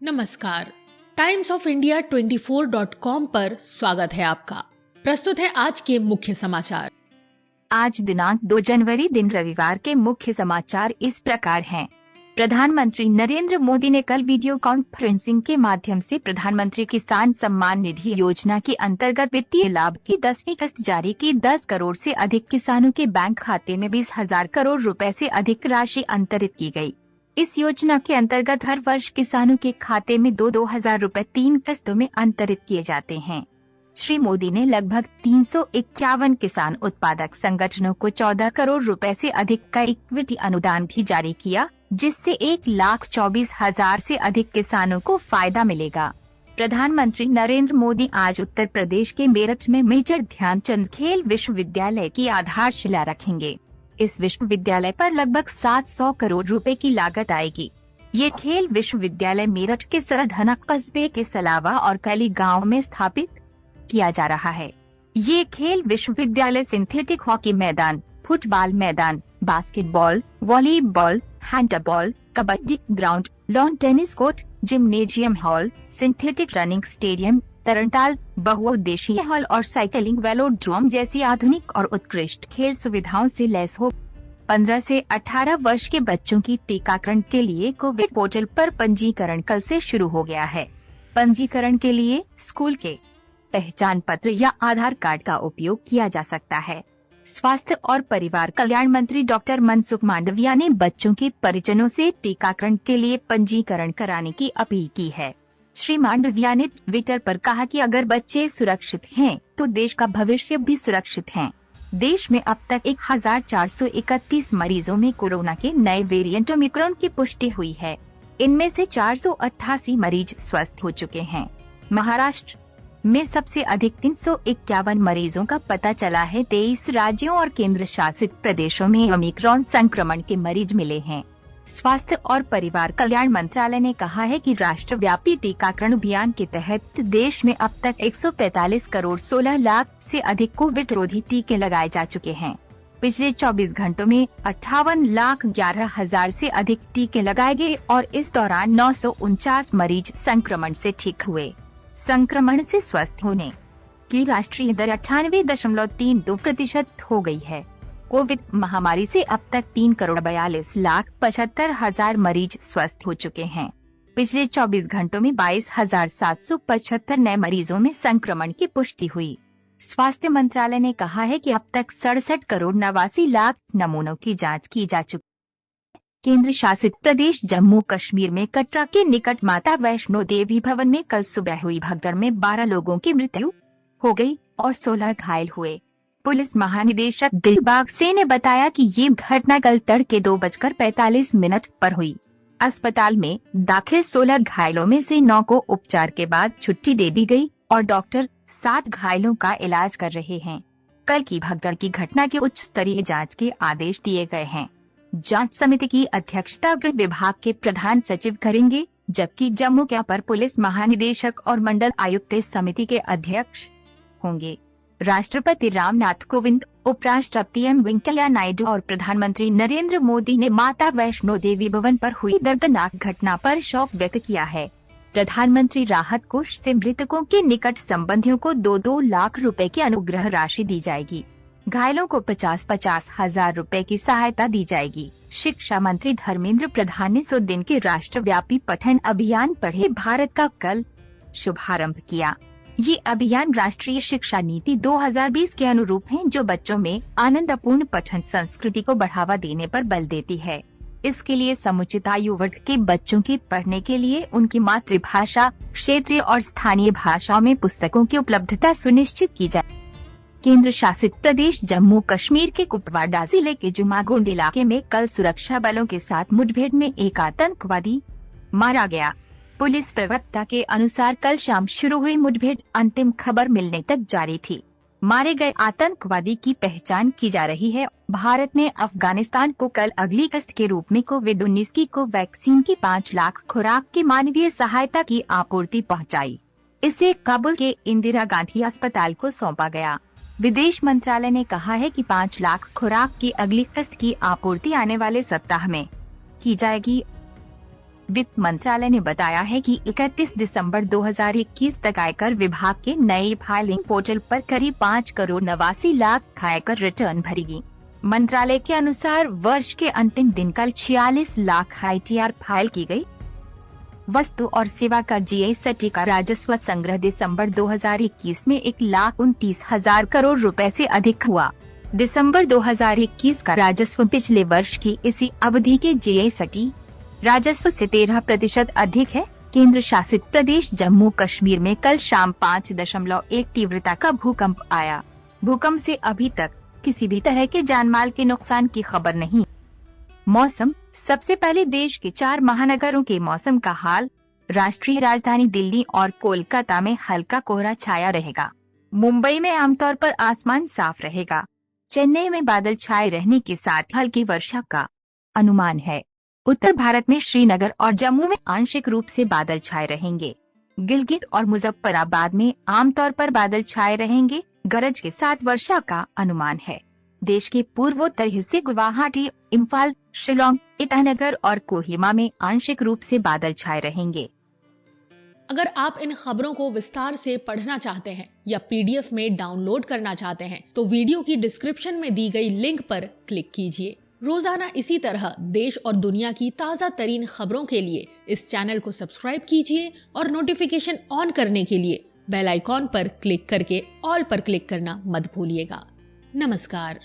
नमस्कार। Times of India 24.com पर स्वागत है आपका। प्रस्तुत है आज के मुख्य समाचार। आज दिनांक 2 जनवरी दिन रविवार के मुख्य समाचार इस प्रकार हैं। प्रधानमंत्री नरेंद्र मोदी ने कल वीडियो कॉन्फ्रेंसिंग के माध्यम से प्रधानमंत्री किसान सम्मान निधि योजना के अंतर्गत वित्तीय लाभ की 10वीं किस्त जारी की। 10 करोड़ से अधिक किसानों के बैंक खाते में 20,000 करोड़ रुपए से अधिक राशि अंतरित की गई। इस योजना के अंतर्गत हर वर्ष किसानों के खाते में 2-2 हजार रुपए 3 किस्तों में अंतरित किए जाते हैं। श्री मोदी ने लगभग 351 किसान उत्पादक संगठनों को 14 करोड़ रुपए से अधिक का इक्विटी अनुदान भी जारी किया, जिससे 1,24,000 से अधिक किसानों को फायदा मिलेगा। प्रधानमंत्री नरेंद्र मोदी आज उत्तर प्रदेश के मेरठ में मेजर ध्यानचंद खेल विश्वविद्यालय की आधारशिला रखेंगे। इस विश्वविद्यालय पर लगभग 700 करोड़ रुपए की लागत आएगी। ये खेल विश्वविद्यालय मेरठ के सरधना कस्बे के सलावा और कैली गांव में स्थापित किया जा रहा है। ये खेल विश्वविद्यालय सिंथेटिक हॉकी मैदान, फुटबॉल मैदान, basketball, volleyball, handball, kabaddi ground, lawn tennis court, gymnasium hall, synthetic running stadium, तरणताल, बहुउद्देशीय हॉल और साइकिलिंग वेलोड्रोम जैसी आधुनिक और उत्कृष्ट खेल सुविधाओं से लैस हो। 15 से 18 वर्ष के बच्चों की टीकाकरण के लिए कोविड पोर्टल पर पंजीकरण कल से शुरू हो गया है। पंजीकरण के लिए स्कूल के पहचान पत्र या आधार कार्ड का उपयोग किया जा सकता है। स्वास्थ्य और परिवार कल्याण मंत्री डॉक्टर मनसुख मांडविया ने बच्चों के परिजनों से टीकाकरण के लिए पंजीकरण कराने की अपील की है। श्री मांडविया ने ट्विटर पर कहा कि अगर बच्चे सुरक्षित हैं, तो देश का भविष्य भी सुरक्षित है। देश में अब तक 1,431 मरीजों में कोरोना के नए वेरिएंट ओमिक्रॉन की पुष्टि हुई है। इनमें से 488 मरीज स्वस्थ हो चुके हैं। महाराष्ट्र में सबसे अधिक 351 मरीजों का पता चला है। 23 राज्यों और केंद्र शासित प्रदेशों में ओमिक्रॉन संक्रमण के मरीज मिले हैं। स्वास्थ्य और परिवार कल्याण मंत्रालय ने कहा है कि राष्ट्रव्यापी टीकाकरण अभियान के तहत देश में अब तक 145 करोड़ 16 लाख से अधिक कोविड रोधी टीके लगाए जा चुके हैं। पिछले 24 घंटों में 58,11,000 से अधिक टीके लगाए गए और इस दौरान 949 मरीज संक्रमण से ठीक हुए। संक्रमण से स्वस्थ होने की राष्ट्रीय दर 98.32% हो गई है। कोविड महामारी से अब तक 3,42,75,000 मरीज स्वस्थ हो चुके हैं। पिछले 24 घंटों में 22,775 नए मरीजों में संक्रमण की पुष्टि हुई। स्वास्थ्य मंत्रालय ने कहा है कि अब तक 67 करोड़ 89 लाख नमूनों की जांच की जा चुकी। केंद्र शासित प्रदेश जम्मू कश्मीर में कटरा के निकट माता वैष्णो देवी भवन में कल सुबह हुई भगदड़ में 12 लोगों की मृत्यु हो गई और 16 घायल हुए। पुलिस महानिदेशक दिलबाग सिंह ने बताया कि ये घटना कल तड़के 2:45 पर हुई। अस्पताल में दाखिल 16 घायलों में से 9 को उपचार के बाद छुट्टी दे दी गई और डॉक्टर 7 घायलों का इलाज कर रहे हैं। कल की भगदड़ की घटना के उच्च स्तरीय जांच के आदेश दिए गए हैं। जांच समिति की अध्यक्षता गृह विभाग के प्रधान सचिव करेंगे, जबकि जम्मू के अपर पुलिस महानिदेशक और मंडल आयुक्त इस समिति के अध्यक्ष होंगे। राष्ट्रपति रामनाथ कोविंद, उपराष्ट्रपति एम वेंकैया नायडू और प्रधानमंत्री नरेंद्र मोदी ने माता वैष्णो देवी भवन पर हुई दर्दनाक घटना पर शोक व्यक्त किया है। प्रधानमंत्री राहत कोष से मृतकों के निकट संबंधियों को 2-2 लाख रुपए की अनुग्रह राशि दी जाएगी। घायलों को 50-50 हजार रुपए की सहायता दी जाएगी। शिक्षा मंत्री धर्मेंद्र प्रधान ने 100 दिन के राष्ट्रव्यापी पठन अभियान पढ़े भारत का कल शुभारंभ किया। ये अभियान राष्ट्रीय शिक्षा नीति 2020 के अनुरूप है, जो बच्चों में आनंदपूर्ण पठन संस्कृति को बढ़ावा देने पर बल देती है। इसके लिए समुचित आयु वर्ग के बच्चों के पढ़ने के लिए उनकी मातृभाषा, क्षेत्रीय और स्थानीय भाषाओं में पुस्तकों की उपलब्धता सुनिश्चित की जाए। केंद्र शासित प्रदेश जम्मू कश्मीर के कुपवाड़ा जिले के जुमागुंड इलाके में कल सुरक्षा बलों के साथ मुठभेड़ में एक आतंकवादी मारा गया। पुलिस प्रवक्ता के अनुसार कल शाम शुरू हुई मुठभेड़ अंतिम खबर मिलने तक जारी थी। मारे गए आतंकवादी की पहचान की जा रही है। भारत ने अफगानिस्तान को कल अगली किस्त के रूप में कोविड-19 की कोवैक्सीन की 5 लाख खुराक की मानवीय सहायता की आपूर्ति पहुंचाई। इसे काबुल के इंदिरा गांधी अस्पताल को सौंपा गया। विदेश मंत्रालय ने कहा है कि 5 लाख खुराक की अगली किस्त की आपूर्ति आने वाले सप्ताह में की जाएगी। वित्त मंत्रालय ने बताया है कि 31 दिसंबर 2021 तक आयकर विभाग के नए फाइलिंग पोर्टल पर करीब 5,89,00,000 आयकर रिटर्न भरेगी। मंत्रालय के अनुसार वर्ष के अंतिम दिन कल 46 लाख ITR फाइल की गई। वस्तु और सेवा कर GST का राजस्व संग्रह दिसंबर 2021 में 1,29,000 करोड़ रुपए से अधिक हुआ। दिसंबर 2021 का राजस्व पिछले वर्ष की इसी अवधि के GST राजस्व से 13% अधिक है। केंद्र शासित प्रदेश जम्मू कश्मीर में कल शाम 5.1 तीव्रता का भूकंप आया। भूकंप से अभी तक किसी भी तरह के जानमाल के नुकसान की खबर नहीं। मौसम, सबसे पहले देश के 4 महानगरों के मौसम का हाल। राष्ट्रीय राजधानी दिल्ली और कोलकाता में हल्का कोहरा छाया रहेगा। मुंबई में आमतौर पर आसमान साफ रहेगा। चेन्नई में बादल छाए रहने के साथ हल्की वर्षा का अनुमान है। उत्तर भारत में श्रीनगर और जम्मू में आंशिक रूप से बादल छाए रहेंगे। गिलगित और मुजफ्फराबाद में आमतौर पर बादल छाए रहेंगे। गरज के साथ वर्षा का अनुमान है। देश के पूर्वोत्तर हिस्से गुवाहाटी, इम्फाल, शिलोंग, ईटानगर और कोहिमा में आंशिक रूप से बादल छाए रहेंगे। अगर आप इन खबरों को विस्तार से पढ़ना चाहते हैं या PDF में डाउनलोड करना चाहते हैं तो वीडियो की डिस्क्रिप्शन में दी गई लिंक पर क्लिक कीजिए। रोजाना इसी तरह देश और दुनिया की ताज़ा तरीन खबरों के लिए इस चैनल को सब्सक्राइब कीजिए और नोटिफिकेशन ऑन करने के लिए बेल आइकॉन पर क्लिक करके ऑल पर क्लिक करना मत भूलिएगा। नमस्कार।